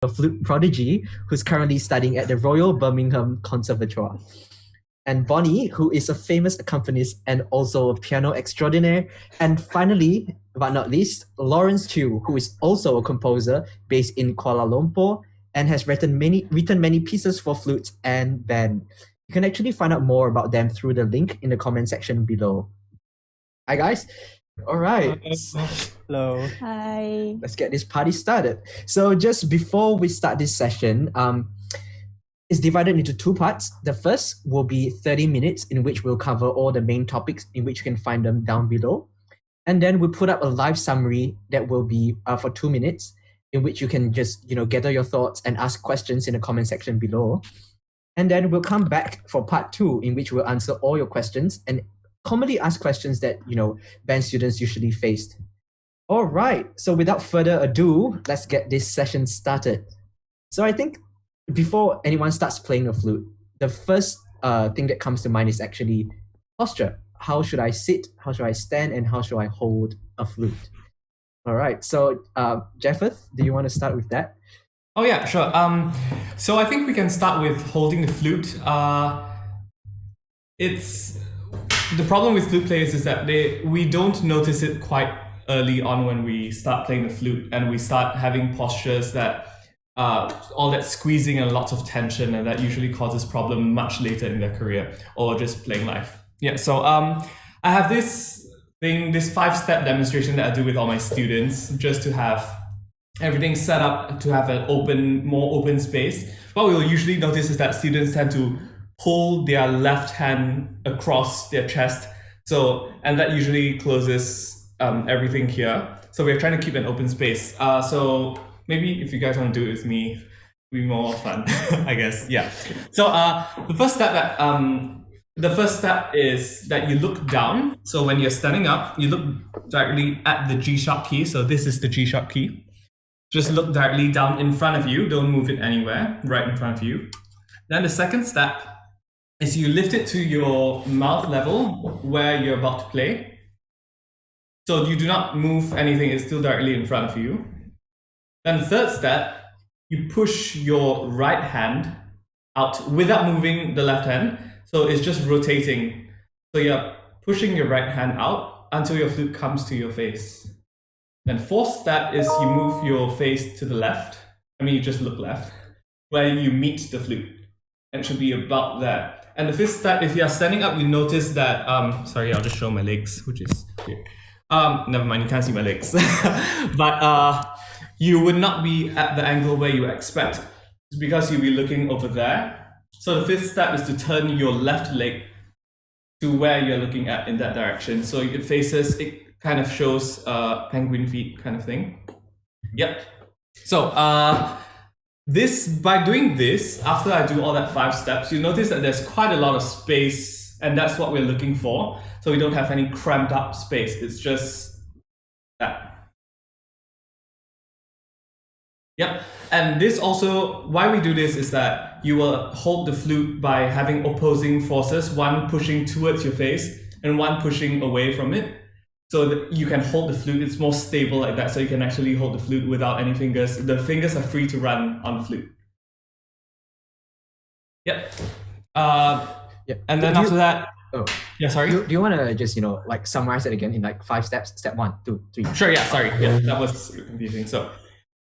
a flute prodigy who's currently studying at the Royal Birmingham Conservatoire. And Bonnie, who is a famous accompanist and also a piano extraordinaire. And finally, but not least, Lawrence Chiu, who is also a composer based in Kuala Lumpur and has written many pieces for flute and band. You can actually find out more about them through the link in the comment section below. Hi guys. All right. Hello. Hi. Let's get this party started. So just before we start this session, it's divided into two parts. The first will be 30 minutes in which we'll cover all the main topics in which you can find them down below. And then we'll put up a live summary that will be for 2 minutes in which you can just, gather your thoughts and ask questions in the comment section below. And then we'll come back for part 2 in which we'll answer all your questions and commonly asked questions that, band students usually faced. All right, so without further ado, let's get this session started. So I think before anyone starts playing a flute, the first thing that comes to mind is actually posture. How should I sit? How should I stand? And how should I hold a flute? All right, so Japheth, do you want to start with that? Oh yeah, sure. So I think we can start with holding the flute. It's the problem with flute players is that we don't notice it quite early on when we start playing the flute, and we start having postures that all that squeezing and lots of tension, and that usually causes problem much later in their career or just playing live. Yeah. So I have this 5-step demonstration that I do with all my students just to have everything set up to have an more open space. What we will usually notice is that students tend to pull their left hand across their chest. And that usually closes everything here. So we're trying to keep an open space. So maybe if you guys want to do it with me, it'll be more fun, I guess. Yeah. So the first step is that you look down. So when you're standing up, you look directly at the G sharp key. So this is the G sharp key. Just look directly down in front of you. Don't move it anywhere, right in front of you. Then the second step is you lift it to your mouth level where you're about to play. So you do not move anything, it's still directly in front of you. Then the third step, you push your right hand out without moving the left hand. So it's just rotating. So you're pushing your right hand out until your flute comes to your face. Then fourth step is you move your face to the left. You just look left, where you meet the flute. It should be about there. And the fifth step, if you are standing up, you notice that, sorry, I'll just show my legs, which is here. Never mind, you can't see my legs. But you would not be at the angle where you expect. It's because you'll be looking over there. So the fifth step is to turn your left leg to where you're looking at in that direction. So it kind of shows penguin feet kind of thing. Yep. So by doing this, after I do all that 5 steps, you notice that there's quite a lot of space, and that's what we're looking for. So we don't have any cramped up space. It's just that. Yep. And this also, why we do this is that you will hold the flute by having opposing forces, one pushing towards your face and one pushing away from it. So that you can hold the flute, it's more stable like that, so you can actually hold the flute without any fingers. The fingers are free to run on the flute. Yep. And then after that, yeah, sorry. Do you want to just summarize it again in 5 steps? Step 1, 2, 3. Sure. Yeah. Sorry. Yeah, that was confusing. So,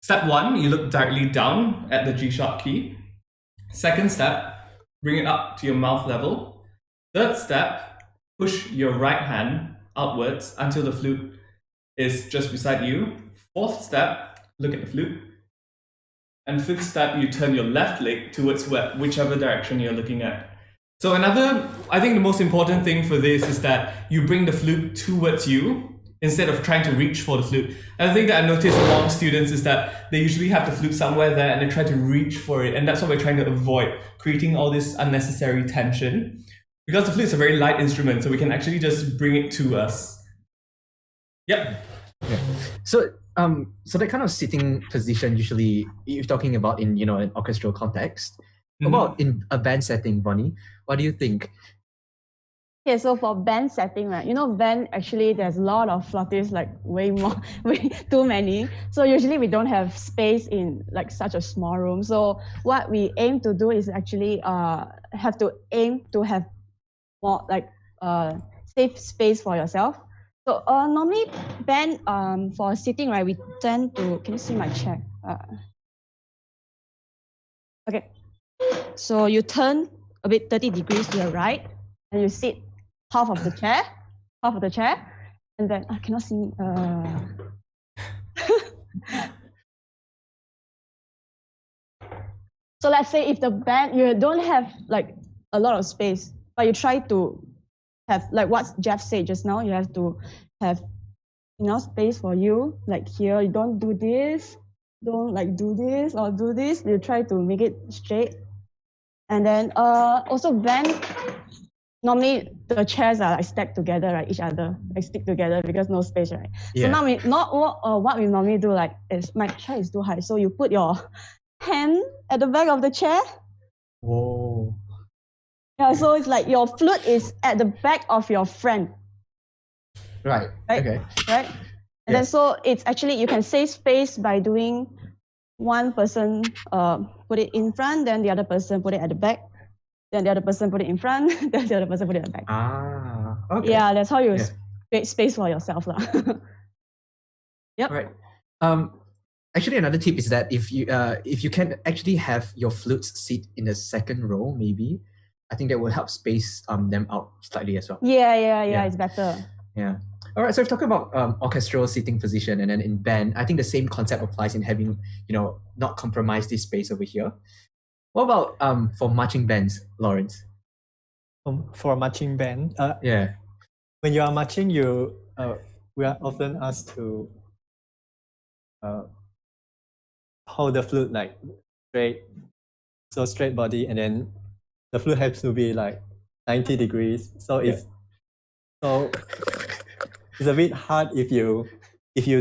step 1, you look directly down at the G sharp key. Second step, bring it up to your mouth level. Third step, push your right hand outwards until the flute is just beside you. Fourth step, look at the flute. And fifth step, you turn your left leg towards whichever direction you're looking at. So I think the most important thing for this is that you bring the flute towards you instead of trying to reach for the flute. And the thing that I noticed among students is that they usually have the flute somewhere there and they try to reach for it. And that's what we're trying to avoid, creating all this unnecessary tension. Because the flute is a very light instrument, so we can actually just bring it to us. Yep. Yeah. So that kind of sitting position, usually you're talking about in an orchestral context. About in a band setting, Bonnie, what do you think? Okay, so for band setting, right? Band actually there's a lot of flautists, like way more, way too many. So usually we don't have space in like such a small room. So what we aim to do is actually have to aim to have more like safe space for yourself. So normally band for sitting, right? We tend to, can you see my chair? Okay, so you turn a bit 30 degrees to the right, and you sit half of the chair, and then I cannot see. So let's say if the band, you don't have like a lot of space, but you try to have like what Jeff said just now. You have to have enough space for you. Like here, you don't do this, don't like do this or do this. You try to make it straight, and then also band. Normally the chairs are like stacked together, right? Each other, like stick together because no space, right? Yeah. So now what we normally do like is my chair is too high, so you put your hand at the back of the chair. Whoa. Yeah, so it's like your flute is at the back of your friend. Right. Okay. Right. And then so it's actually you can save space by doing one person put it in front, then the other person put it at the back. Then the other person put it in front, then the other person put it at the back. Okay. Yeah, that's how you create space for yourself. Yep. Right. Actually, another tip is that if you can actually have your flutes sit in the second row, maybe, I think that will help space them out slightly as well. Yeah, it's better. Yeah. All right, so we're talking about orchestral seating position, and then in band, I think the same concept applies in having, not compromise this space over here. What about for marching bands, Lawrence? For marching band, yeah, when you are marching, we are often asked to hold the flute like straight body, and then the flute has to be like 90 degrees. So so it's a bit hard if you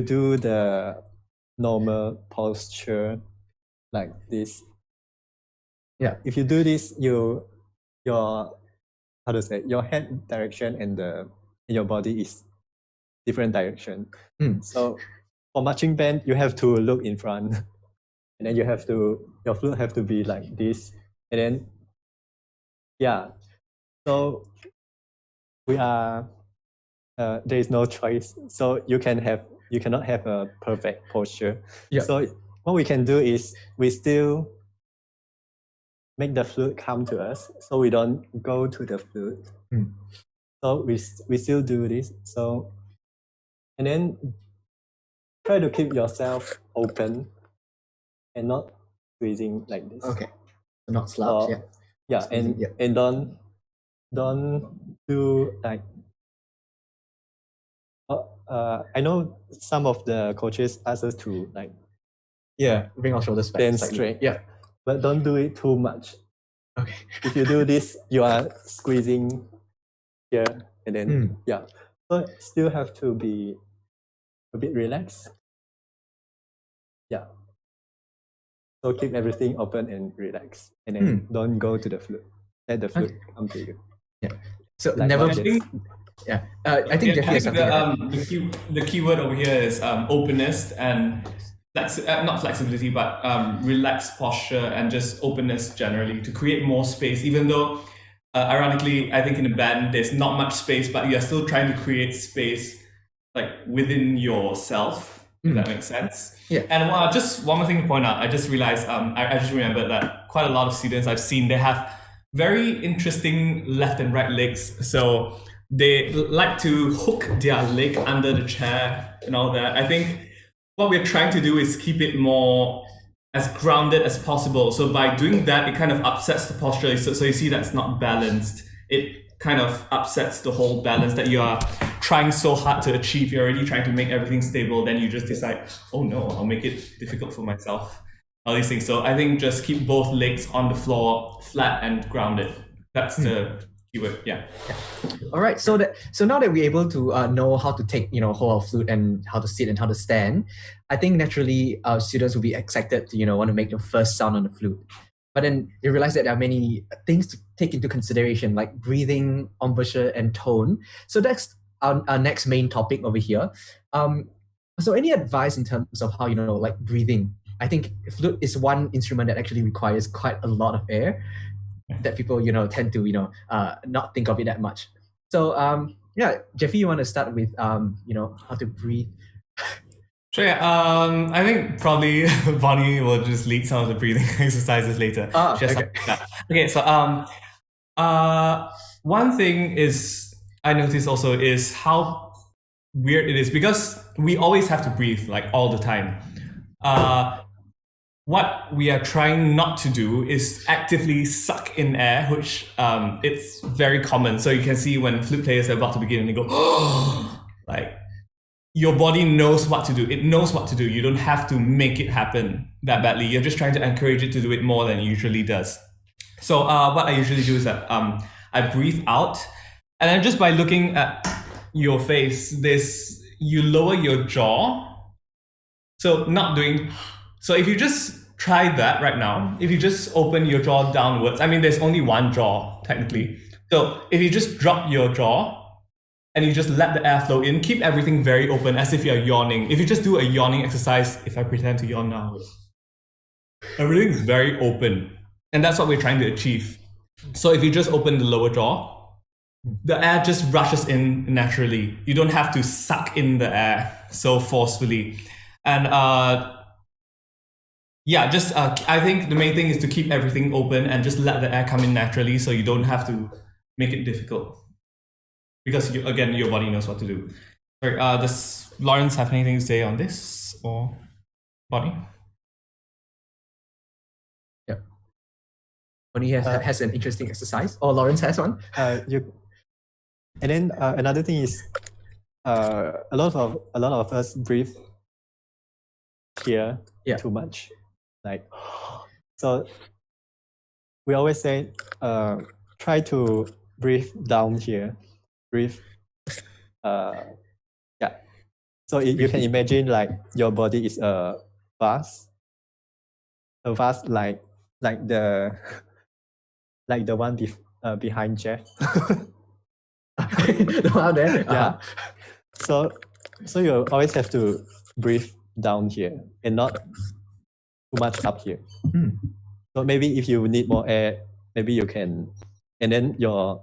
do the normal posture like this. Yeah. If you do this, your head direction and your body is different direction. So for marching band, you have to look in front, and then your flute have to be like this, and then so we are there is no choice. So you cannot have a perfect posture. Yeah. So what we can do is we still make the flute come to us, so we don't go to the flute. So we still do this. So, and then try to keep yourself open and not squeezing like this. Okay. Not slouch. And don't do like. I know some of the coaches ask us to like. Bring our shoulders back. Stand straight. Yeah. But don't do it too much. Okay. If you do this, you are squeezing here, and then so still have to be a bit relaxed. Yeah. So keep everything open and relaxed, and then don't go to the flute. Let the flute come to you. Yeah. So like never. I think the key word over here is openness and. Not flexibility, but relaxed posture and just openness generally to create more space. Even though, ironically, I think in a band there's not much space, but you're still trying to create space like within yourself. If that makes sense. Yeah. And just one more thing to point out. I just realized I just remembered that quite a lot of students I've seen, they have very interesting left and right legs. So they like to hook their leg under the chair and all that. I think what we're trying to do is keep it more as grounded as possible. So by doing that, it kind of upsets the posture. So you see that's not balanced. It kind of upsets the whole balance that you are trying so hard to achieve. You're already trying to make everything stable. Then you just decide, oh no, I'll make it difficult for myself. All these things. So I think just keep both legs on the floor, flat and grounded. That's the keyword. Yeah. All right. So now that we're able to know how to take hold of flute and how to sit and how to stand, I think naturally our students will be excited to want to make the first sound on the flute. But then you realize that there are many things to take into consideration, like breathing, embouchure, and tone. So that's our next main topic over here. So any advice in terms of how, like breathing? I think flute is one instrument that actually requires quite a lot of air that people, tend to, not think of it that much. So, yeah, Jeffy, you want to start with, how to breathe? Sure. Yeah. I think probably Bonnie will just lead some of the breathing exercises later. Okay. So, one thing I noticed also is how weird it is because we always have to breathe like all the time. What we are trying not to do is actively suck in air, which it's very common. So you can see when flute players are about to begin and they go, oh, like your body knows what to do. It knows what to do. You don't have to make it happen that badly. You're just trying to encourage it to do it more than it usually does. So what I usually do is that I breathe out, and then just by looking at your face, you lower your jaw. So so if you just try that right now, if you just open your jaw downwards, I mean, there's only one jaw technically. So if you just drop your jaw and you just let the air flow in, keep everything very open as if you're yawning. If you just do a yawning exercise, if I pretend to yawn now, everything's very open. And that's what we're trying to achieve. So if you just open the lower jaw, the air just rushes in naturally. You don't have to suck in the air so forcefully. And I think the main thing is to keep everything open and just let the air come in naturally so you don't have to make it difficult. Because, again, your body knows what to do. Sorry, does Lawrence have anything to say on this? Or Bonnie? Yeah. Bonnie has an interesting exercise. Or Lawrence has one? And then another thing is a lot of us breathe here too much. Like, so we always say, try to breathe down here. Breathe. So you can imagine like your body is a vase like the one behind Jeff. The one there. Yeah. So you always have to breathe down here and not too much up here. So maybe if you need more air, maybe you can, and then your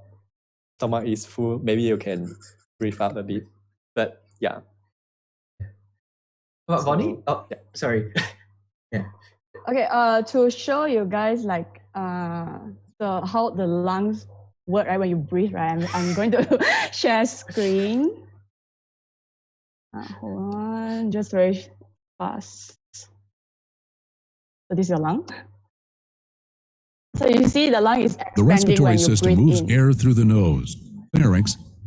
stomach is full, maybe you can breathe out a bit. But yeah. What, Bonnie? Oh, yeah, sorry. Yeah. Okay, to show you guys like how the lungs work, right, when you breathe, right, I'm going to share screen. Hold on, just very fast. So this is your lung. So you see the lung is expanding. The respiratory when you system breathe moves in. air through the nose,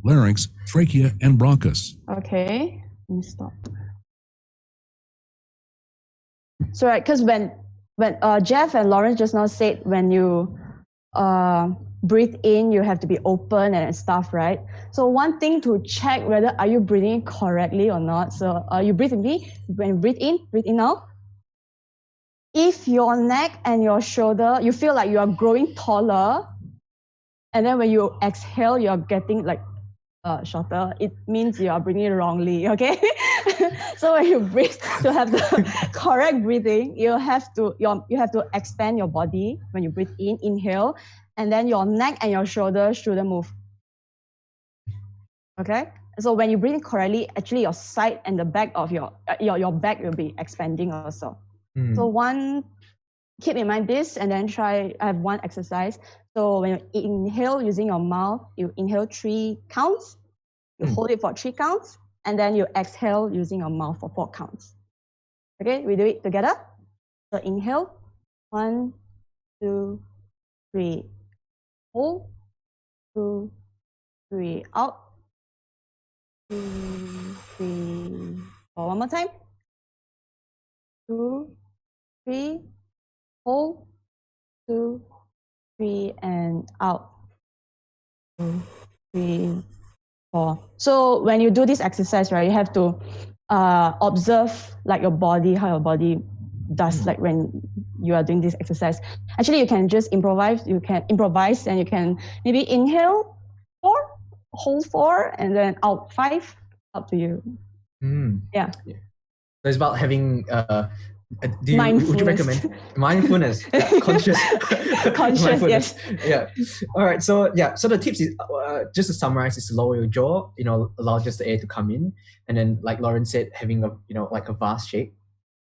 larynx, trachea, and bronchus. Okay, let me stop. So right, because when Jeff and Lawrence just now said when you breathe in, you have to be open and stuff, right? So one thing to check whether are you breathing correctly or not. So you breathe in, when you breathe in now. If your neck and your shoulder, you feel like you are growing taller, and then when you exhale, you're getting like shorter, it means you are breathing wrongly, okay? So when you breathe, to have the correct breathing, you have to expand your body when you breathe in, inhale, and then your neck and your shoulder shouldn't move. Okay? So when you breathe correctly, actually your side and the back of your back will be expanding also. So keep in mind this, and then I have one exercise. So when you inhale using your mouth, you inhale 3 counts, you hold it for 3 counts, and then you exhale using your mouth for 4 counts. Okay, we do it together. So inhale, 1, 2, 3. Hold, 2, 3. Out, 2, 3. For one more time. 2, 3. Hold, 2, 3, and out. 2, 3, 4. So when you do this exercise, right, you have to observe like your body, how your body does like when you are doing this exercise. Actually, you can just improvise. You can improvise, and you can maybe inhale 4, hold 4, and then out 5. Up to you. Yeah. So it's about having. Would you recommend mindfulness, conscious, yes. Yeah. All right. So So the tips is just to summarize: is to lower your jaw. Allow just the air to come in, and then, like Lauren said, having a like a vast shape,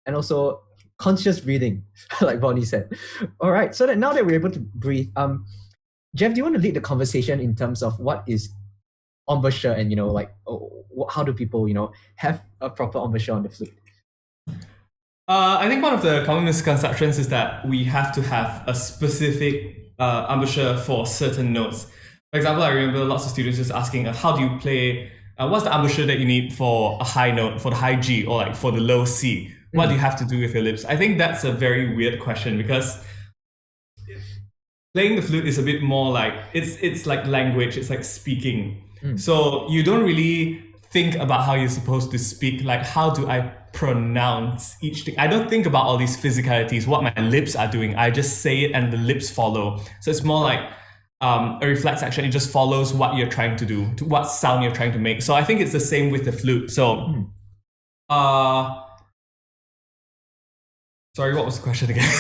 and also conscious breathing, like Bonnie said. All right. So that now that we're able to breathe, Jeff, do you want to lead the conversation in terms of what is embouchure and how do people have a proper embouchure on the flute? I think one of the common misconceptions is that we have to have a specific embouchure for certain notes. For example, I remember lots of students just asking, how do you play, what's the embouchure that you need for a high note, for the high G, or like for the low C? What do you have to do with your lips? I think that's a very weird question, because playing the flute is a bit more like, it's like language, it's like speaking. So you don't really think about how you're supposed to speak, like how do I pronounce each thing. I don't think about all these physicalities, what my lips are doing. I just say it and the lips follow. So it's more like a reflex action. It just follows what you're trying to do, to what sound you're trying to make. So I think it's the same with the flute. So, sorry, what was the question again?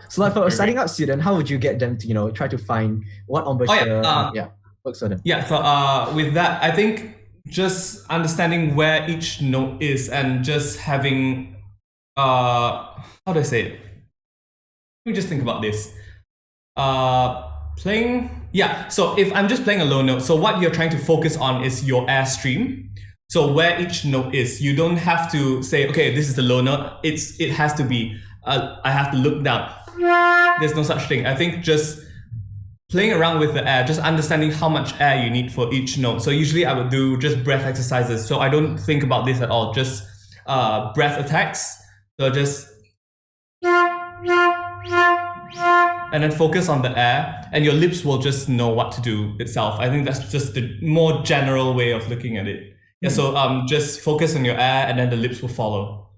So like for a starting out student, how would you get them to try to find what embouchure works for them? Yeah, so with that, I think just understanding where each note is and just having, how do I say it? Let me just think about this. So if I'm just playing a low note, so what you're trying to focus on is your air stream. So where each note is, you don't have to say, okay, this is the low note. It has to be, I have to look down. There's no such thing. I think just playing around with the air, just understanding how much air you need for each note. So usually I would do just breath exercises. So I don't think about this at all, just breath attacks. So just, and then focus on the air, and your lips will just know what to do itself. I think that's just the more general way of looking at it. Yeah, so just focus on your air, and then the lips will follow.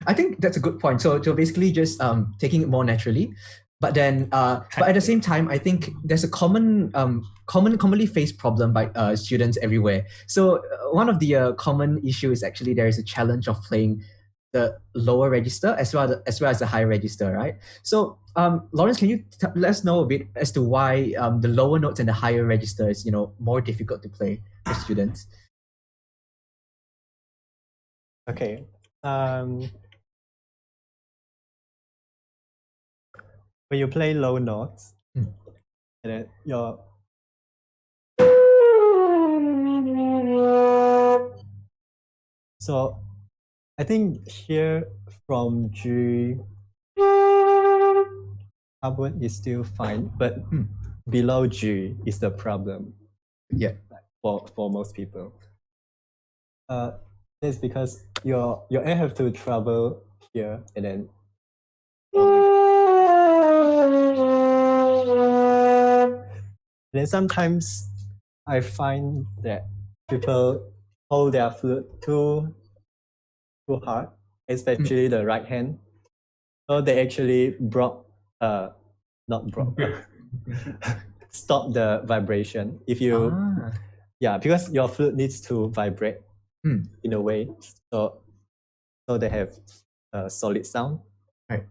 I think that's a good point. So basically just taking it more naturally. But then, but at the same time, I think there's a commonly faced problem by students everywhere. So one of the common issues is actually there is a challenge of playing the lower register as well as the higher register, right? So Lawrence, can you let us know a bit as to why the lower notes and the higher register is more difficult to play for students? Okay. When you play low notes, and then so I think here from G upward is still fine, but below G is the problem. Yeah, for most people. It's because your air have to travel here and then. Then sometimes I find that people hold their flute too hard, especially the right hand. So they actually stop the vibration. If you, because your flute needs to vibrate in a way, so they have a solid sound. Right.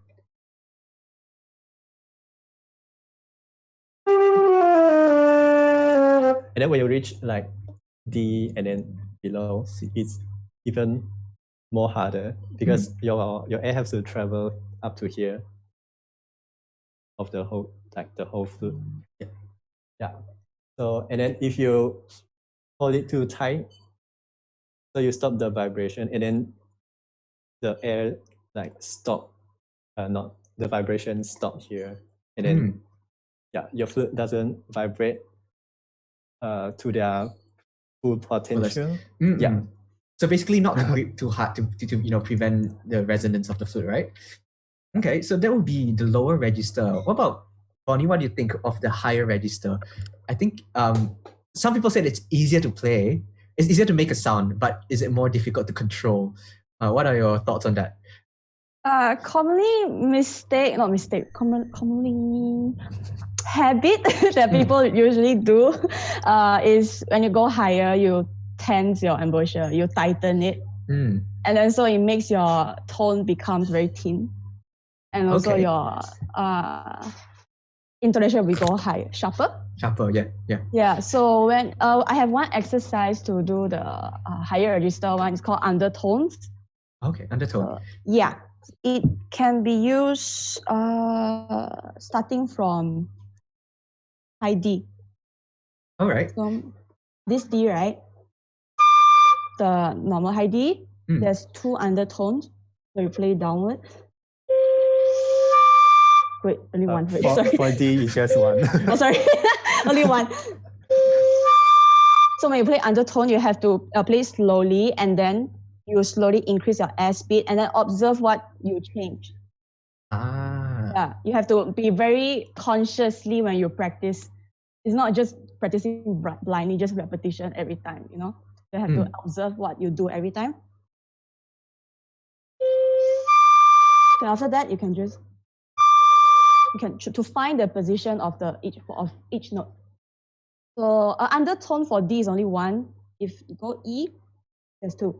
And then when you reach like D and then below, it's even more harder because your air has to travel up to here of the whole flute. Yeah. So and then if you hold it too tight, so you stop the vibration, and then the air the vibration stop here, and then your flute doesn't vibrate to their full potential. Yeah. So basically, not to grip too hard to prevent the resonance of the flute, right? Okay, so that would be the lower register. What about Bonnie? What do you think of the higher register? I think some people said it's easier to play. It's easier to make a sound, but is it more difficult to control? What are your thoughts on that? Commonly habit that people usually do is when you go higher, you tense your embouchure, you tighten it, and then so it makes your tone becomes very thin, and also your intonation will go higher, sharper. Yeah. So when I have one exercise to do the higher register one, it's called undertones. Okay, undertone. Yeah. It can be used starting from high D. All right. So this D, right? The normal high D, there's two undertones. So you play downward. Wait, only one. Wait, sorry. For D, it's just one. Oh, sorry. Only one. So when you play undertone, you have to play slowly, and then you slowly increase your air speed, and then observe what you change. Yeah, you have to be very consciously when you practice. It's not just practicing blindly, just repetition every time, you know. You have to observe what you do every time. Then after that, you can to find the position of each note. So undertone for D is only one. If you go E, there's two.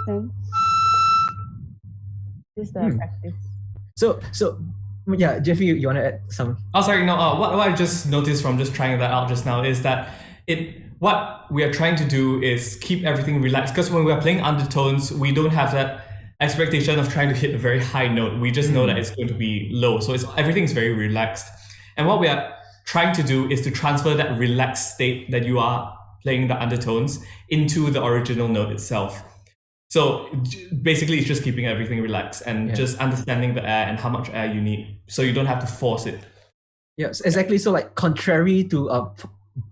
Then this is the practice. So yeah, Jeffy, you want to add some? Oh, sorry, no. What I just noticed from just trying that out just now is that what we are trying to do is keep everything relaxed, because when we are playing undertones, we don't have that expectation of trying to hit a very high note. We just know that it's going to be low, so everything's very relaxed. And what we are trying to do is to transfer that relaxed state that you are playing the undertones into the original note itself. So basically, it's just keeping everything relaxed and just understanding the air and how much air you need, so you don't have to force it. Yes, exactly. So like contrary to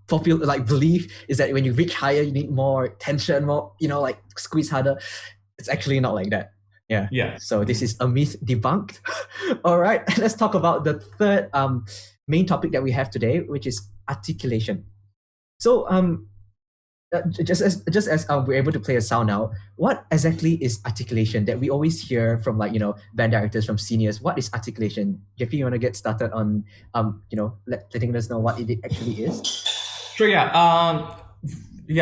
popular belief is that when you reach higher, you need more tension, more like squeeze harder. It's actually not like that. Yeah. So this is a myth debunked. All right, let's talk about the third main topic that we have today, which is articulation. So just as we're able to play a sound now, what exactly is articulation that we always hear from band directors, from seniors? What is articulation? Jeffy, you want to get started on letting us know what it actually is? Sure.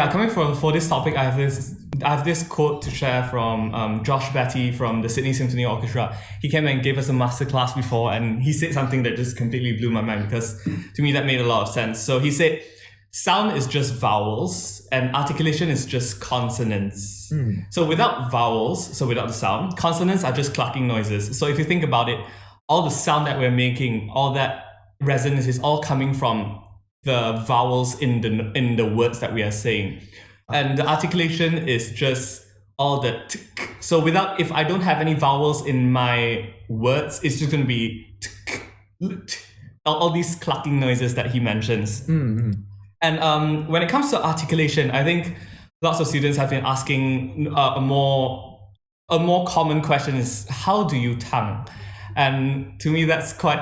Coming for this topic, I have this quote to share from Josh Batty from the Sydney Symphony Orchestra. He came and gave us a masterclass before, and he said something that just completely blew my mind, because to me that made a lot of sense. So he said, sound is just vowels and articulation is just consonants. So without vowels, so without the sound, consonants are just clucking noises. So if you think about it, all the sound that we're making, all that resonance is all coming from the vowels in the words that we are saying. And the articulation is just all the tick. So if I don't have any vowels in my words, it's just going to be all these clucking noises that he mentions. And when it comes to articulation, I think lots of students have been asking a more common question is, how do you tongue? And to me, that's quite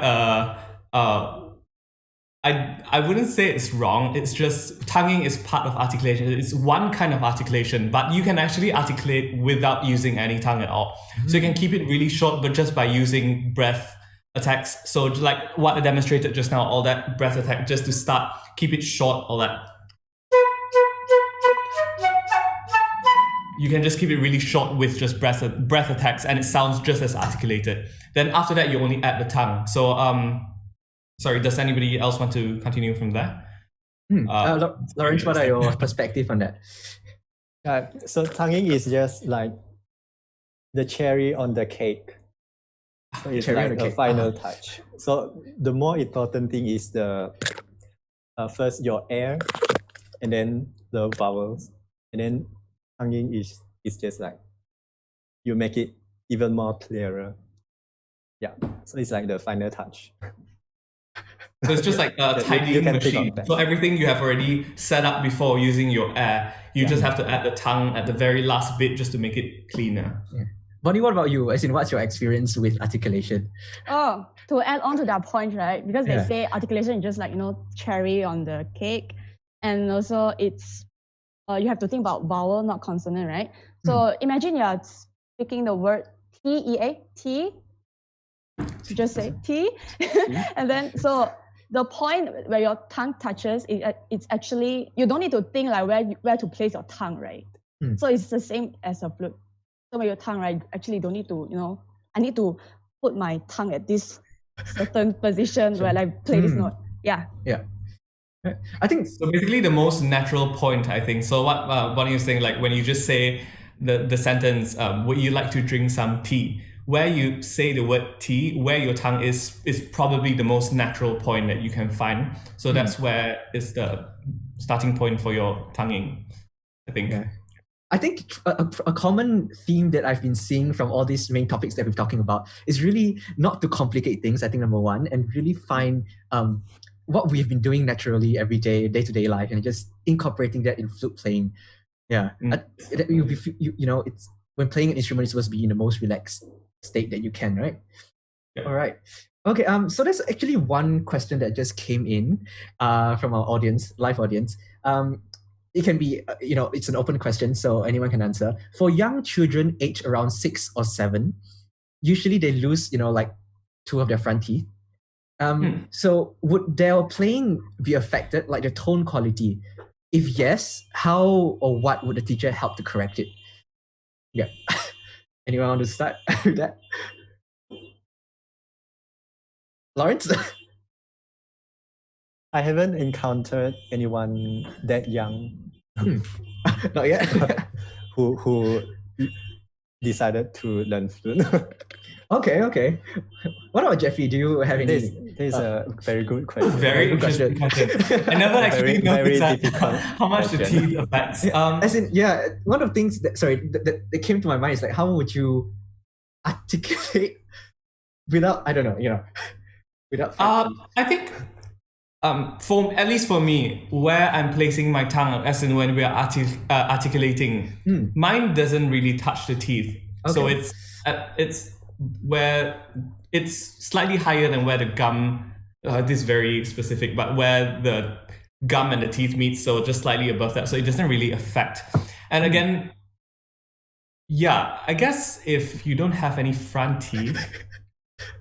I wouldn't say it's wrong. It's just tonguing is part of articulation. It's one kind of articulation, but you can actually articulate without using any tongue at all. So you can keep it really short, but just by using breath attacks. So like what I demonstrated just now, all that breath attack, just to start, keep it short, all that. You can just keep it really short with just breath attacks, and it sounds just as articulated. Then after that, you only add the tongue. So sorry, does anybody else want to continue from there? Lawrence, what are your perspective on that? So tonguing is just like the cherry on the cake. So it's like a final touch. So the more important thing is the first your air, and then the vowels, and then tonguing is just like you make it even more clearer. Yeah. So it's like the final touch. So it's just like a tidying machine. So everything you have already set up before using your air, you just have to add the tongue at the very last bit just to make it cleaner. Bonnie, what about you? As in, what's your experience with articulation? Oh, to add on to that point, right? Because they Yeah. say articulation is just like, cherry on the cake. And also it's, you have to think about vowel, not consonant, right? So imagine you're speaking the word T-E-A, T. So just say T. And then, so the point where your tongue touches, it's actually, you don't need to think like where to place your tongue, right? So it's the same as a flute. So when your tongue, right, actually don't need to, I need to put my tongue at this certain position where I play this note. Yeah. Yeah. I think So basically the most natural point, I think. So what Bonnie was saying, like when you just say the sentence, would you like to drink some tea? Where you say the word tea, where your tongue is probably the most natural point that you can find. So that's where is the starting point for your tonguing, I think. Yeah. I think a common theme that I've been seeing from all these main topics that we're talking about is really not to complicate things, I think, number one, and really find what we've been doing naturally every day, day-to-day life, and just incorporating that in flute playing. Yeah. It's when playing an instrument, it's supposed to be in the most relaxed state that you can, right? Yeah. All right. Okay, so there's actually one question that just came in from our audience, live audience. It can be, it's an open question, so anyone can answer. For young children aged around 6 or 7, usually they lose, like 2 of their front teeth. So would their playing be affected, like the tone quality? If yes, how or what would the teacher help to correct it? Yeah. Anyone want to start with that? Lawrence? I haven't encountered anyone that young Not yet. who decided to learn flute. Okay. What about Jeffrey? Do you have any? This is a very good question. Very good question. interesting question. I never actually very noticed difficult how much the question. teeth affects. As in, one of the things that came to my mind is like, how would you articulate without, I don't know, without. I think, at least for me, where I'm placing my tongue, as in when we are articulating, mine doesn't really touch the teeth. Okay. So it's where it's slightly higher than where the gum. This is very specific, but where the gum and the teeth meet, so just slightly above that. So it doesn't really affect. And again, I guess if you don't have any front teeth,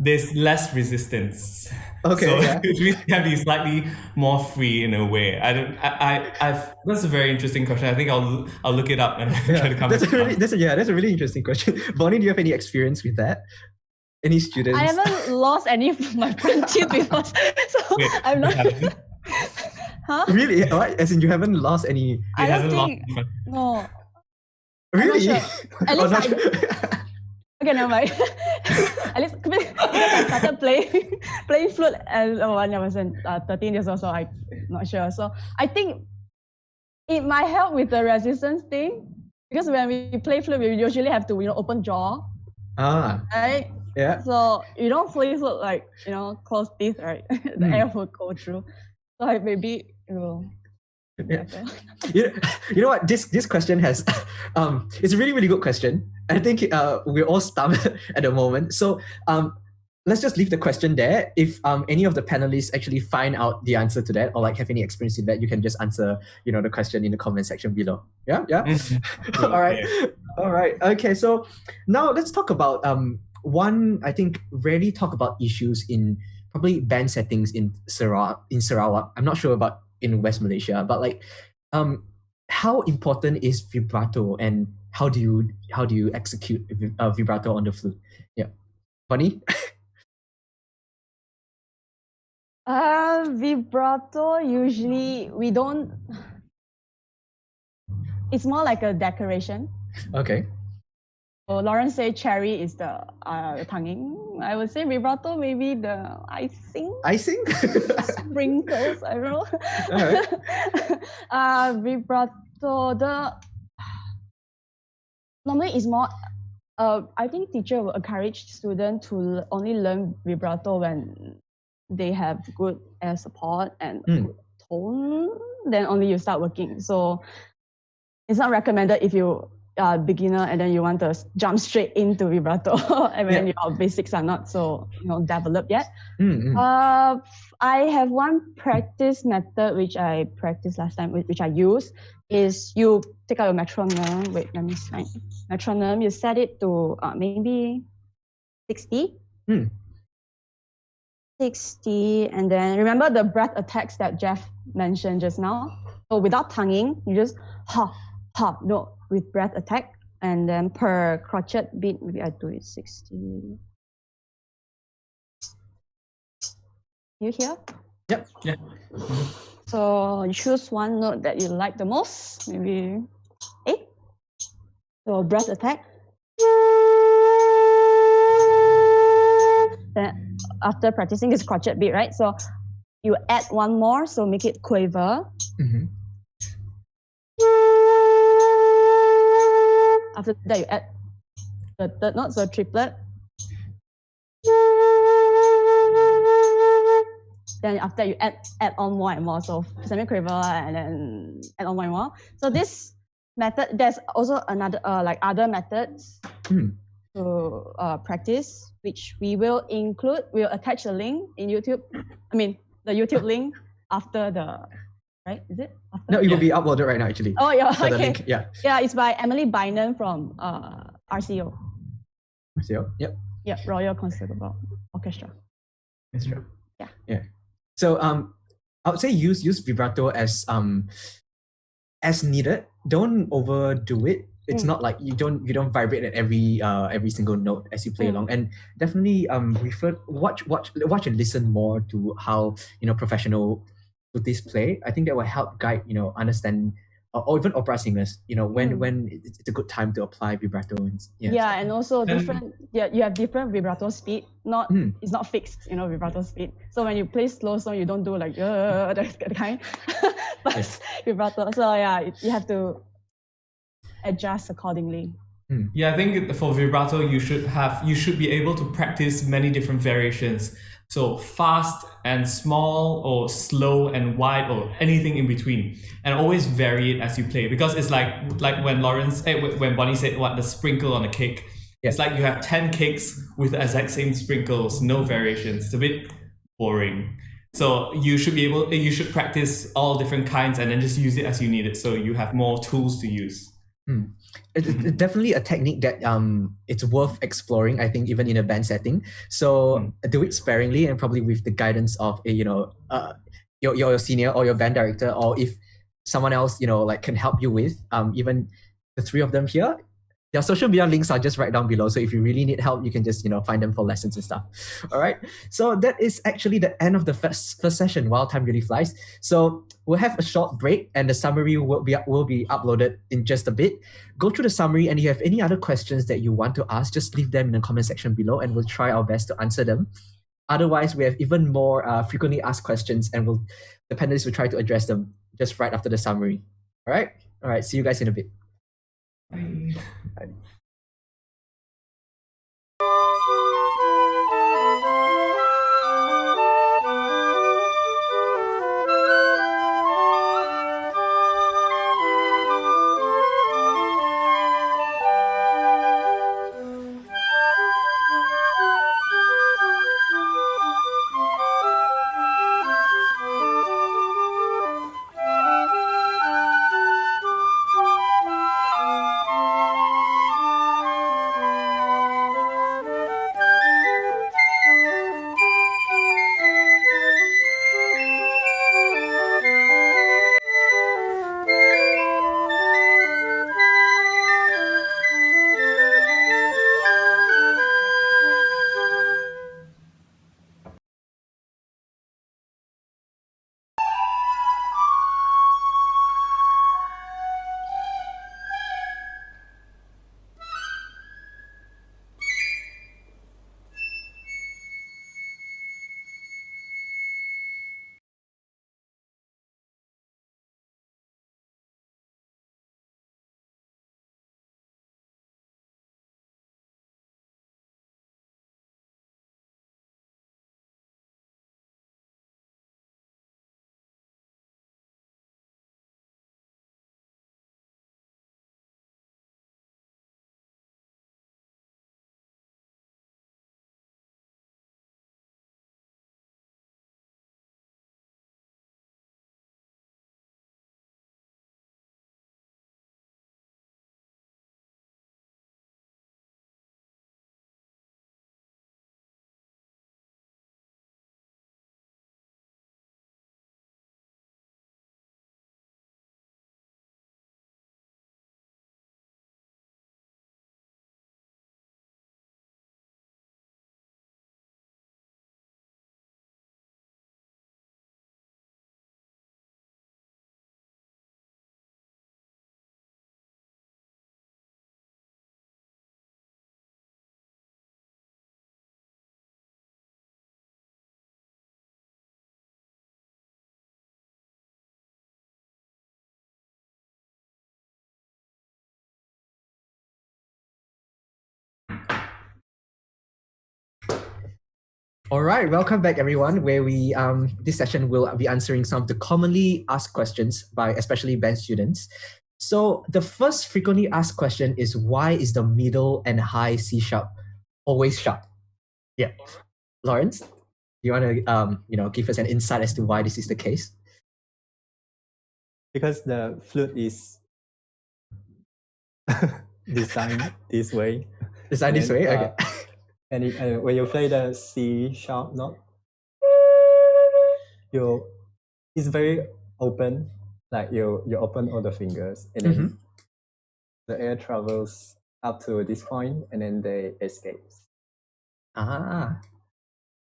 there's less resistance. Okay. So Yeah. it can be slightly more free in a way. That's a very interesting question. I think I'll look it up and try to come. That's a really interesting question. Bonnie, do you have any experience with that? Any students? I haven't lost any of my front teeth before, so Wait, I'm not. Huh? Really? What? As in, you haven't lost any? I don't hasn't lost think. any front- No. Really? sure. At Oh, least not I- sure. Okay, never mind. At least because I started playing flute when I was 13 years old, so I'm not sure. So I think it might help with the resistance thing, because when we play flute, we usually have to open jaw, right? Yeah. So you don't play flute like closed teeth, right? The air will go through. So maybe it will. Yeah. You know what? This question has it's a really, really good question. I think we're all stumped at the moment. So let's just leave the question there. If any of the panelists actually find out the answer to that, or like have any experience in that, you can just answer the question in the comment section below. Yeah. All right. Okay. So now let's talk about one. I think rarely talk about issues in probably band settings in Sarawak. I'm not sure about in West Malaysia, but like how important is vibrato, and how do you execute vibrato on the flute? Yeah, Bonnie. Vibrato, usually we don't. It's more like a decoration. Okay. So Lawrence say cherry is the tonguing. I would say vibrato maybe the icing. Icing? Sprinkles, I don't know. All right. Vibrato, normally it's more, I think teacher will encourage students to only learn vibrato when they have good air support and good tone, then only you start working. So it's not recommended if you beginner and then you want to jump straight into vibrato and when your basics are not so developed yet. I have one practice method which I practiced last time, which I use, is you take out your metronome. Wait, let me find metronome. You set it to maybe 60. 60, and then remember the breath attacks that Jeff mentioned just now. So without tonguing, you just no, with breath attack, and then per crotchet beat, maybe I do it 60. You hear? Yep. Yeah. So you choose one note that you like the most, maybe A. So breath attack. Then after practicing this crotchet beat, right? So you add one more, so make it quaver. After that, you add the third note, so triplet. Then after you add on more and more, so semi-quaver and then add on more and more. So this method, there's also another other methods to practice, which we will include. We'll attach a link in YouTube. I mean, the YouTube link after the, right? Is it? After? No, it will be uploaded right now, actually. Oh, yeah. So okay. the link, yeah. Yeah, it's by Emily Bynum from RCO. RCO, yep. Yeah, Royal Concertable Orchestra. That's true. Yeah. So I would say use vibrato as needed. Don't overdo it. It's not like you don't vibrate at every single note as you play along. And definitely watch and listen more to how professional flutists play. I think that will help guide understand or even opera singers when it's a good time to apply vibrato and also different you have different vibrato speed. It's not fixed vibrato speed, so when you play slow song you don't do like that kind but vibrato, so you have to adjust accordingly. I think for vibrato you should be able to practice many different variations. So fast and small, or slow and wide, or anything in between, and always vary it as you play. Because it's like when when Bonnie said the sprinkle on a cake. Yeah. It's like you have 10 cakes with the exact same sprinkles, no variations. It's a bit boring. So you should practice all different kinds and then just use it as you need it. So you have more tools to use. It's definitely a technique that it's worth exploring, I think, even in a band setting. So do it sparingly and probably with the guidance of your senior or your band director, or if someone else can help you with even the three of them here. Their social media links are just right down below. So if you really need help, you can just find them for lessons and stuff. All right. So that is actually the end of the first session. While time really flies. So we'll have a short break, and the summary will be uploaded in just a bit. Go through the summary, and if you have any other questions that you want to ask, just leave them in the comment section below, and we'll try our best to answer them. Otherwise, we have even more frequently asked questions, and the panelists will try to address them just right after the summary. All right. All right. See you guys in a bit. Bye. All right, welcome back, everyone. Where we this session will be answering some of the commonly asked questions by especially band students. So the first frequently asked question is, why is the middle and high C sharp always sharp? Yeah, Lawrence, do you want to give us an insight as to why this is the case? Because the flute is designed this way. Designed this way, okay. And when you play the C sharp note, it's very open. Like you open all the fingers, and then the air travels up to this point, and then they escape. Ah.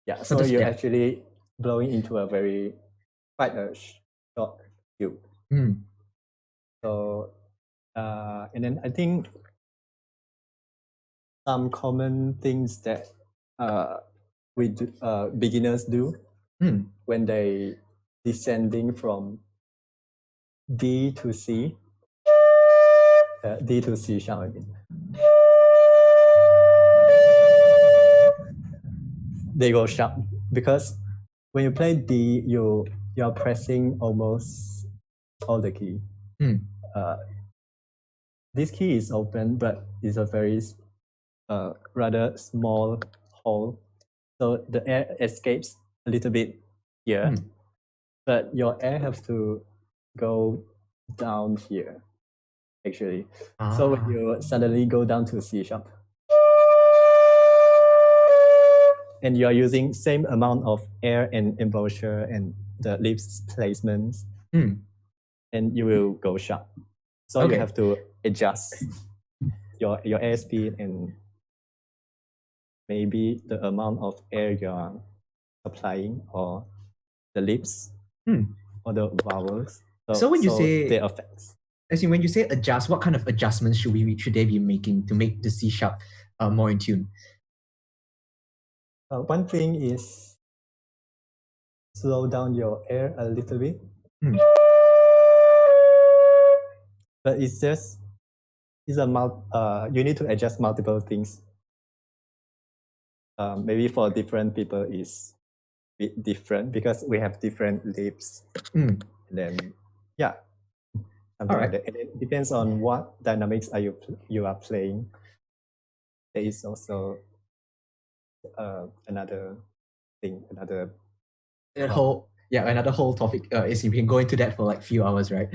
Yeah. So you're actually blowing into a very quite a short tube. So, and then I think some common things that beginners do when they descending from D to C, D to C sharp again. They go sharp because when you play D, you're pressing almost all the key. This key is open, but it's a very rather small hole, so the air escapes a little bit here, but your air has to go down here actually. So when you suddenly go down to C sharp, and you are using same amount of air and embouchure and the lips placements, and you will go sharp. So you have to adjust your airspeed and maybe the amount of air you are applying, or the lips, or the vowels. So when you say the effects, as in when you say adjust, what kind of adjustments should they be making to make the C sharp more in tune? One thing is slow down your air a little bit. But you need to adjust multiple things. Maybe for different people is a bit different because we have different lips. And then something like that. And it depends on what dynamics you are playing. There is also another thing, another whole topic. Is we can go into that for like few hours, right?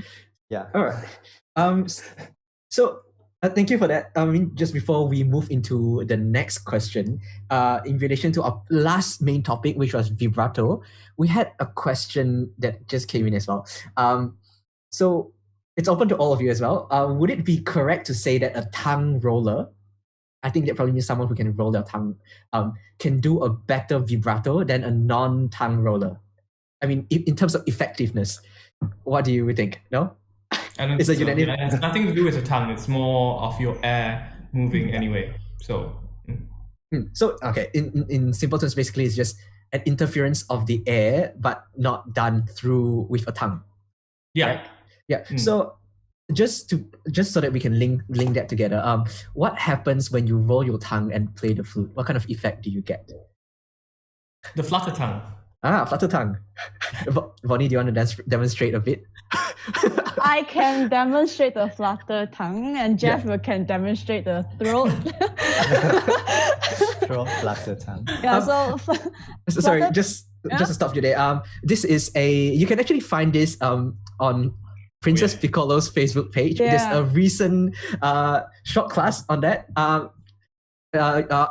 Yeah. All right. So thank you for that. Just before we move into the next question, in relation to our last main topic, which was vibrato, we had a question that just came in as well. So it's open to all of you as well. Would it be correct to say that a tongue roller, I think that probably means someone who can roll their tongue, can do a better vibrato than a non-tongue roller? I mean, in terms of effectiveness, what do you think? No? I don't think so. Yeah, it's nothing to do with the tongue. It's more of your air moving anyway. So, so okay. In simple terms, basically, it's just an interference of the air, but not done through with a tongue. Yeah. Right? Yeah. So just so that we can link that together, what happens when you roll your tongue and play the flute? What kind of effect do you get? The flutter tongue. Flutter tongue. Bonnie, do you want to demonstrate a bit? I can demonstrate the flutter tongue, and Jeff can demonstrate the throat. Throat, flutter tongue. Yeah. Sorry, just to stop you there. This is you can actually find this on Princess Piccolo's Facebook page. Yeah. There's a recent short class on that.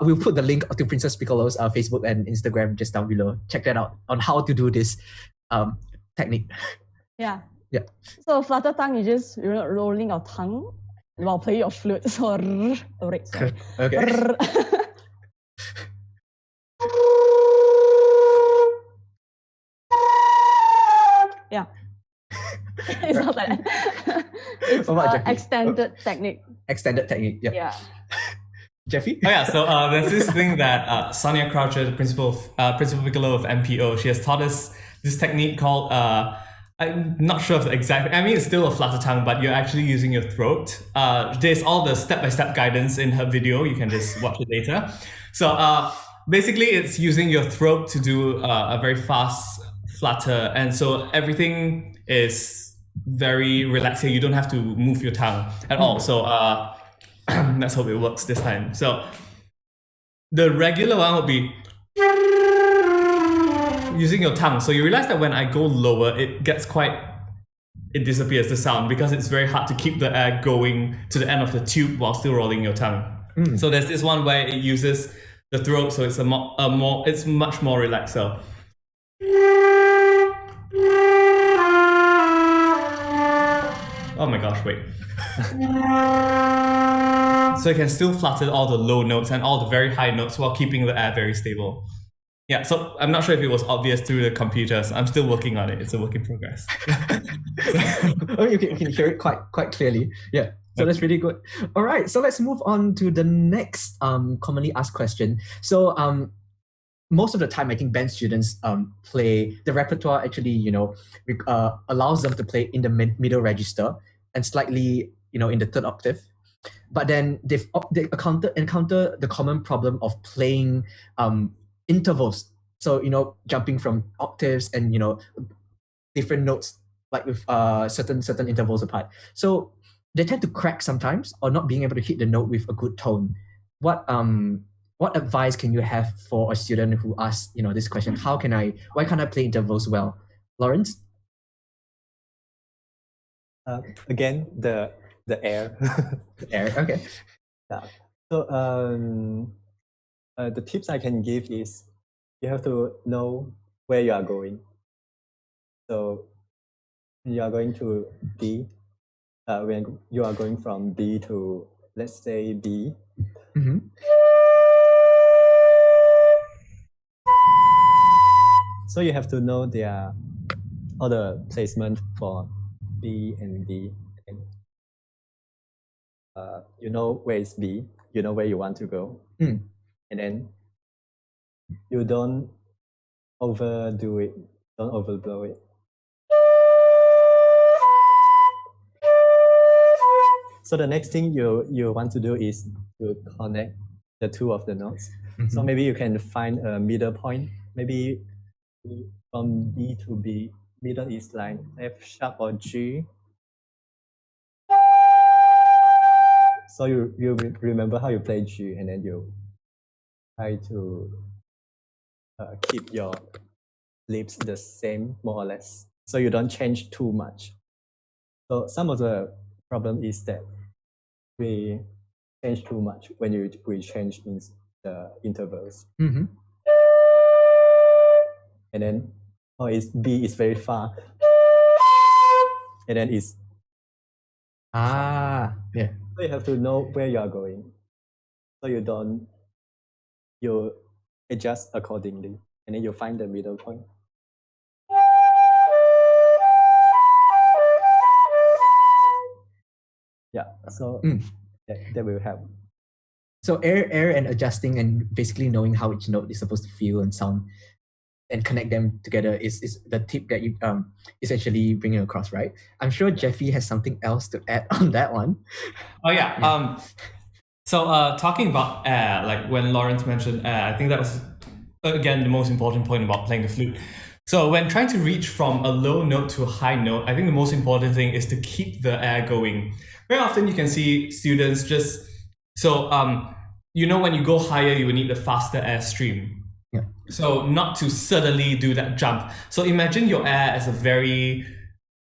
We'll put the link to Princess Piccolo's Facebook and Instagram just down below. Check that out on how to do this technique. Yeah. Yeah. So flutter tongue, you just rolling your tongue while playing your flute. So sorry. Okay. Yeah. It's not like that. It's extended technique. Extended technique. Yeah. Yeah. Jeffy? Oh yeah, so there's this thing that Sonia Croucher, the principal piccolo of MPO, she has taught us this technique called I'm not sure of the exact. I mean, it's still a flutter tongue, but you're actually using your throat. There's all the step-by-step guidance in her video. You can just watch it later. So Basically, it's using your throat to do a very fast flutter, and so everything is very relaxed here. You don't have to move your tongue at all. So let's hope it works this time. So the regular one would be using your tongue. So you realize that when I go lower, it disappears, the sound, because it's very hard to keep the air going to the end of the tube while still rolling your tongue. So there's this one where it uses the throat, so it's it's much more relaxed. So oh my gosh, wait. So you can still flutter all the low notes and all the very high notes while keeping the air very stable. Yeah, so I'm not sure if it was obvious through the computers. I'm still working on it. It's a work in progress. Oh, you can hear it quite clearly. Yeah, so that's really good. All right, so let's move on to the next commonly asked question. So most of the time, I think band students play the repertoire. Actually, allows them to play in the middle register and slightly, in the third octave. But then they encounter the common problem of playing intervals. So jumping from octaves and different notes, like with certain intervals apart. So they tend to crack sometimes, or not being able to hit the note with a good tone. What advice can you have for a student who asks this question? Why can't I play intervals well? Lawrence? Again, the air. Air, okay. Yeah. So the tips I can give is you have to know where you are going. So you are going to B. When you are going from B to, let's say, B. Mm-hmm. So you have to know all the placement for B and D. You know where is B, you know where you want to go, and then you don't overdo it, don't overblow it. So the next thing you want to do is to connect the two of the notes. So maybe you can find a middle point. Maybe from B to B, middle is like F sharp or G. So you remember how you play G, and then you try to keep your lips the same, more or less, so you don't change too much. So some of the problem is that we change too much when we change in the intervals. Mm-hmm. And then B is very far, and then it's yeah. So you have to know where you are going, so you adjust accordingly, and then you find the middle point. Yeah, so that will help. So air and adjusting and basically knowing how each note is supposed to feel and sound and connect them together is the tip that you essentially bringing across, right? I'm sure Jeffy has something else to add on that one. Oh yeah. So talking about air, like when Lawrence mentioned air, I think that was again the most important point about playing the flute. So when trying to reach from a low note to a high note, I think the most important thing is to keep the air going. Very often you can see students just when you go higher, you will need a faster air stream. Yeah. So not to suddenly do that jump. So imagine your air as a very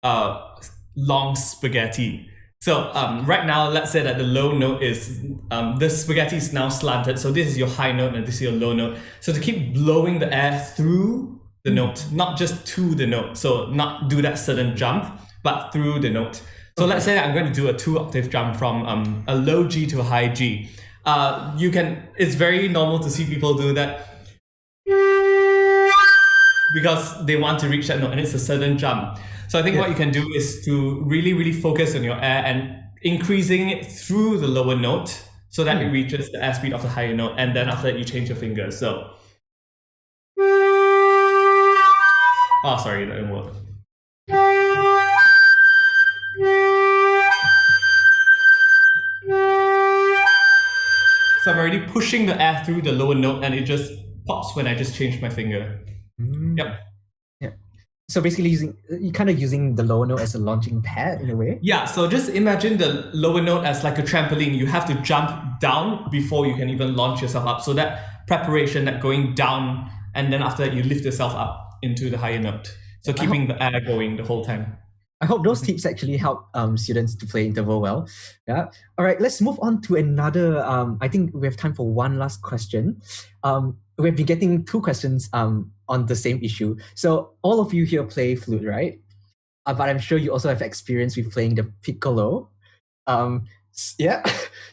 long spaghetti. So right now, let's say that the low note is, the spaghetti is now slanted. So this is your high note and this is your low note. So to keep blowing the air through the note, not just to the note. So not do that sudden jump, but through the note. So let's say I'm going to do a 2-octave jump from a low G to a high G. It's very normal to see people do that because they want to reach that note and it's a sudden jump. So I think what you can do is to really, really focus on your air and increasing it through the lower note so that it reaches the airspeed of the higher note. And then after that, you change your fingers. So, oh, sorry, that didn't work. So I'm already pushing the air through the lower note, and it just pops when I just change my finger. Yep. Yeah. So basically you're kind of using the lower note as a launching pad in a way. Yeah, so just imagine the lower note as like a trampoline. You have to jump down before you can even launch yourself up. So that preparation, that going down, and then after that you lift yourself up into the higher note. So keeping the air going the whole time. I hope those tips actually help students to play interval well. Yeah. All right, let's move on to another. I think we have time for one last question. We've been getting 2 questions on the same issue. So all of you here play flute, right? But I'm sure you also have experience with playing the piccolo. Yeah.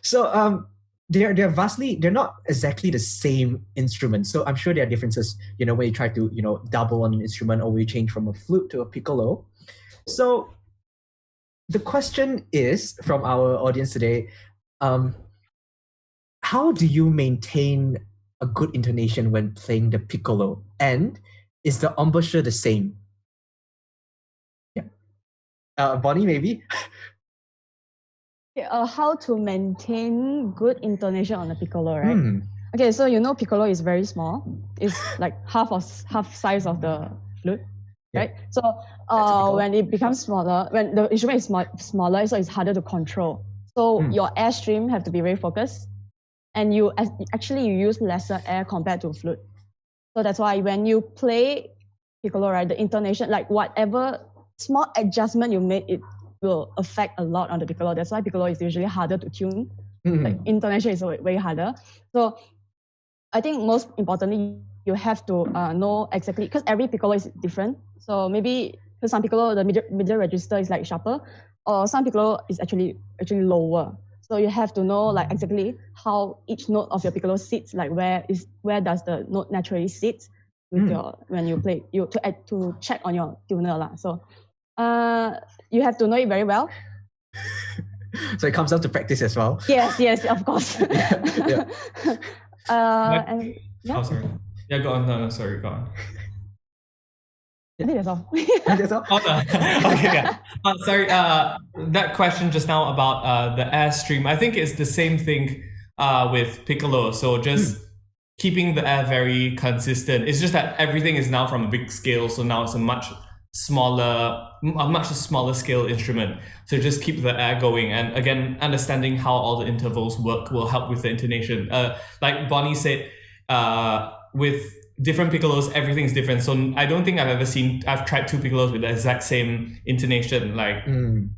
So they're not exactly the same instrument. So I'm sure there are differences, when you try to, double on an instrument or we change from a flute to a piccolo. So the question is from our audience today, how do you maintain a good intonation when playing the piccolo? And is the embouchure the same? Yeah. Bonnie, maybe? How to maintain good intonation on the piccolo, right? Okay, so piccolo is very small. It's like half size of the flute. Right, so when it becomes smaller, when the instrument is smaller, so it's harder to control. So your airstream have to be very focused, and you use lesser air compared to flute. So that's why when you play piccolo, right, the intonation, like whatever small adjustment you make, it will affect a lot on the piccolo. That's why piccolo is usually harder to tune. Like intonation is way harder. So I think most importantly, you have to know exactly, because every piccolo is different. So maybe for some piccolo, the middle register is like sharper, or some piccolo is actually lower. So you have to know like exactly how each note of your piccolo sits, like where does the note naturally sit with when you play, to check on your tuner lah. So you have to know it very well. So it comes down to practice as well. Yes, of course. Yeah. And, yeah. Oh, sorry. Yeah, go on. No, sorry, go on. I think that's all. That's all? Okay, yeah. Sorry, that question just now about the airstream, I think it's the same thing with piccolo. So just keeping the air very consistent. It's just that everything is now from a big scale, so now it's a much smaller scale instrument. So just keep the air going, and again, understanding how all the intervals work will help with the intonation. Like Bonnie said, with different piccolos, everything's different. So I don't think I've tried 2 piccolos with the exact same intonation. Like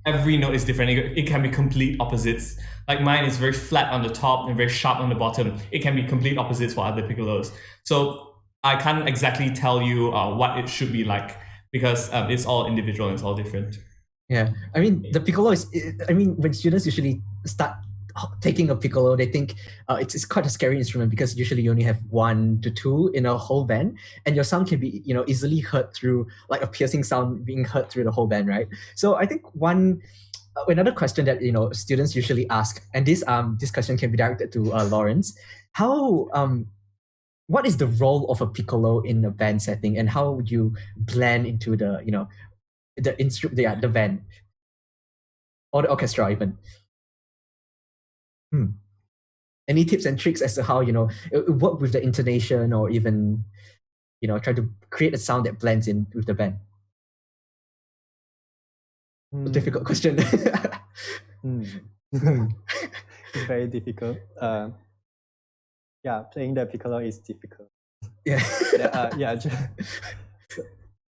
every note is different. It can be complete opposites. Like mine is very flat on the top and very sharp on the bottom. It can be complete opposites for other piccolos. So I can't exactly tell you what it should be like, because it's all individual and it's all different. Yeah, I mean, the piccolo when students usually start taking a piccolo, they think it's quite a scary instrument, because usually you only have 1 to 2 in a whole band, and your sound can be easily heard through, like a piercing sound being heard through the whole band, right? So I think another question that students usually ask, and this question can be directed to Lawrence, what is the role of a piccolo in a band setting, and how would you blend into the the band or the orchestra even? Any tips and tricks as to how work with the intonation, or even try to create a sound that blends in with the band? Difficult question. It's very difficult. Playing the piccolo is difficult. Yeah.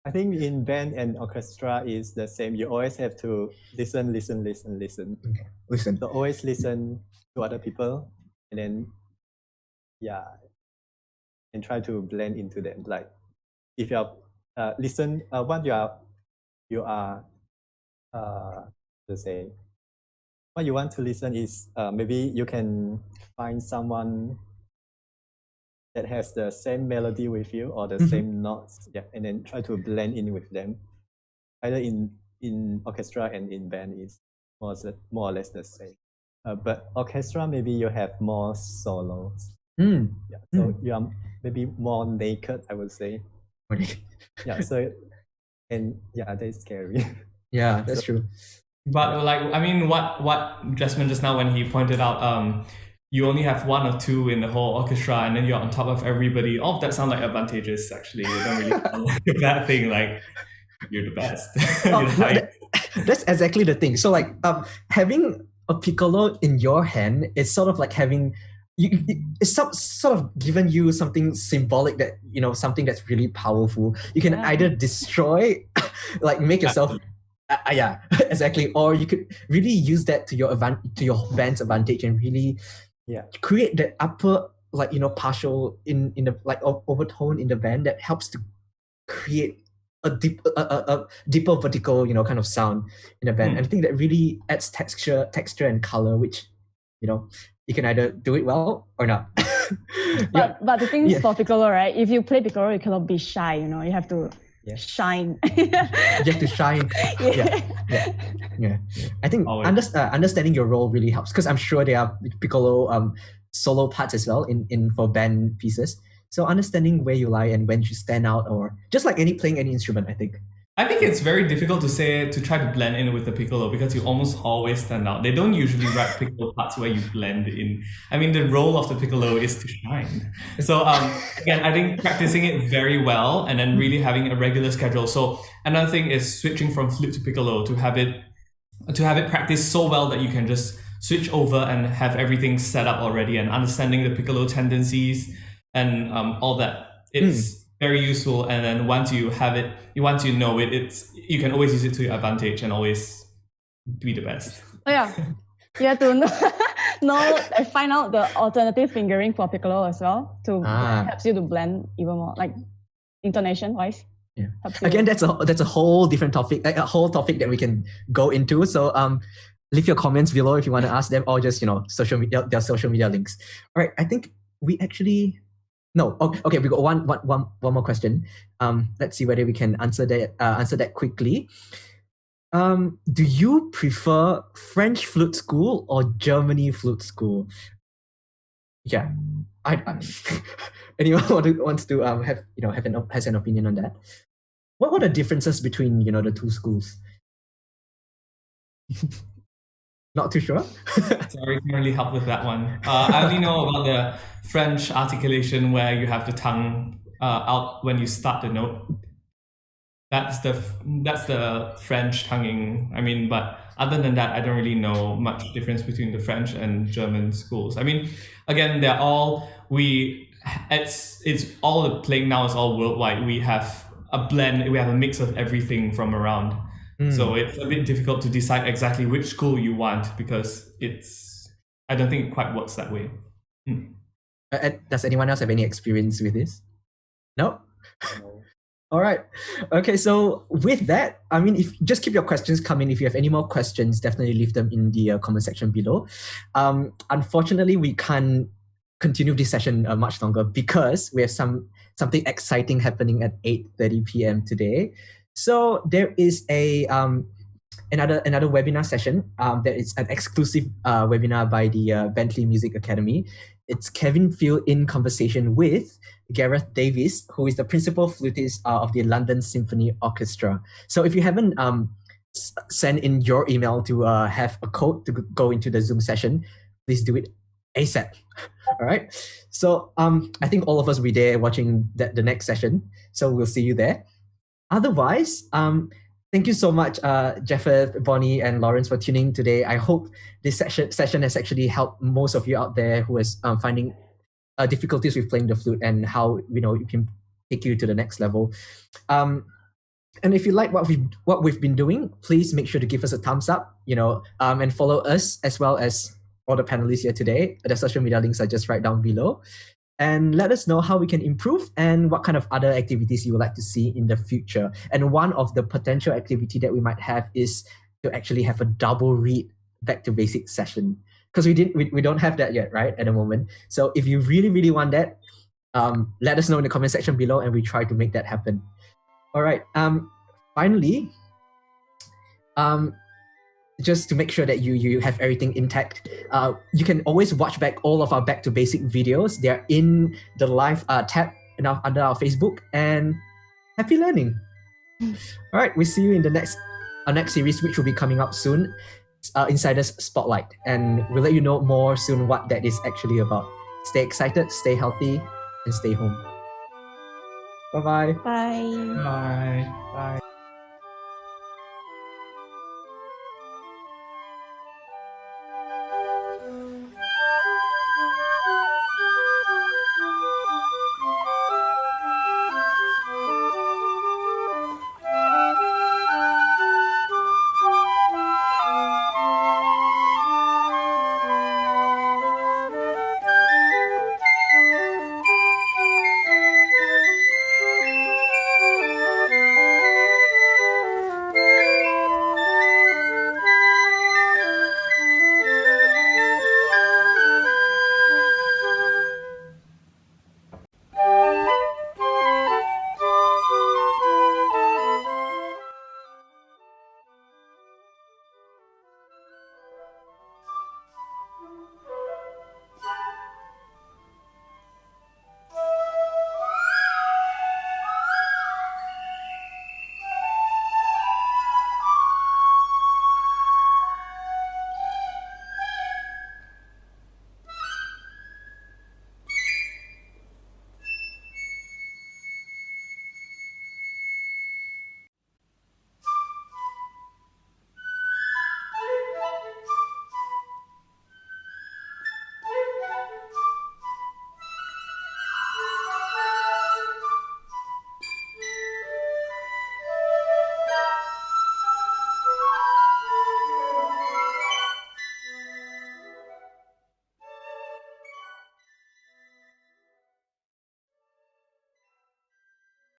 I think in band and orchestra is the same. You always have to listen. Okay. Listen. So always listen to other people, and then and try to blend into them. Like if you are listen, what you want to listen is maybe you can find someone that has the same melody with you, or the same notes, and then try to blend in with them. Either in orchestra and in band is more or less the same. But orchestra, maybe you have more solos. So you are maybe more naked, I would say. So that is scary. Yeah, that's true. But what Jasmine just now, when he pointed out, you only have one or two in the whole orchestra, and then you're on top of everybody. All of that sound like advantages, actually. They don't really sound like a bad thing. Like, you're the best. That's exactly the thing. So like having a piccolo in your hand is sort of like having it's sort of given you something symbolic that something that's really powerful. You can either destroy, like make yourself, yeah, exactly, or you could really use that to your band's advantage and really create that upper partial in the like overtone in the band that helps to create a deeper vertical kind of sound in a band. And I think that really adds texture and color, which you can either do it well or not. But the thing is for piccolo, right? If you play piccolo, you cannot be shy. You have to shine. You have to shine. Yeah. I think understanding your role really helps, because I'm sure there are piccolo solo parts as well in for band pieces. So understanding where you lie and when you stand out, or just like playing any instrument, I think it's very difficult to try to blend in with the piccolo, because you almost always stand out. They don't usually write piccolo parts where you blend in. I mean, the role of the piccolo is to shine. So again, I think practicing it very well and then really having a regular schedule. So another thing is switching from flute to piccolo, to have it practiced so well that you can just switch over and have everything set up already, and understanding the piccolo tendencies and all that. It's very useful. And then once you have it, once you know it, you can always use it to your advantage and always be the best. Oh yeah, you have to know find out the alternative fingering for piccolo as well, to helps you to blend even more, like intonation wise. Yeah. Again, that's a whole different topic, like a whole topic that we can go into. So leave your comments below if you want to ask them, or just social media, their social media links. All right, I think we actually. No, okay. We got one more question. Let's see whether we can answer that quickly. Do you prefer French flute school or Germany flute school? Yeah, I anyone wants to has an opinion on that? What are the differences between the two schools? Not too sure. Sorry, can't really help with that one. I only know about the French articulation, where you have the tongue out when you start the note. That's the French tonguing. I mean, but other than that, I don't really know much difference between the French and German schools. I mean, again, they're all it's all the playing now is all worldwide. We have a blend. We have a mix of everything from around. So it's a bit difficult to decide exactly which school you want, because I don't think it quite works that way. Does anyone else have any experience with this? No? All right. Okay, so with that, I mean, if just keep your questions coming. If you have any more questions, definitely leave them in the comment section below. Unfortunately, we can't continue this session much longer, because we have something exciting happening at 8:30 p.m. today. So there is another webinar session. That is an exclusive webinar by the Bentley Music Academy. It's Kevin Field in conversation with Gareth Davies, who is the principal flutist of the London Symphony Orchestra. So if you haven't sent in your email to have a code to go into the Zoom session, please do it ASAP. All right. So I think all of us will be there watching the next session. So we'll see you there. Otherwise, thank you so much, Japheth, Bonnie, and Lawrence, for tuning in today. I hope this session has actually helped most of you out there who is finding difficulties with playing the flute, and how it can take you to the next level. And if you like what we've been doing, please make sure to give us a thumbs up, and follow us as well as all the panelists here today. The social media links are just right down below. And let us know how we can improve and what kind of other activities you would like to see in the future. And one of the potential activity that we might have is to actually have a double read back to basics session, because we don't have that yet, right, at the moment. So if you really, really want that, let us know in the comment section below, and we try to make that happen. All right. Finally, just to make sure that you have everything intact, you can always watch back all of our back to basic videos. They're in the live tab under our Facebook. And happy learning. All right, we'll see you in our next series, which will be coming up soon. Insider's Spotlight, and we'll let you know more soon what that is actually about. Stay excited, stay healthy, and stay home. Bye-bye. Bye. Bye. Bye.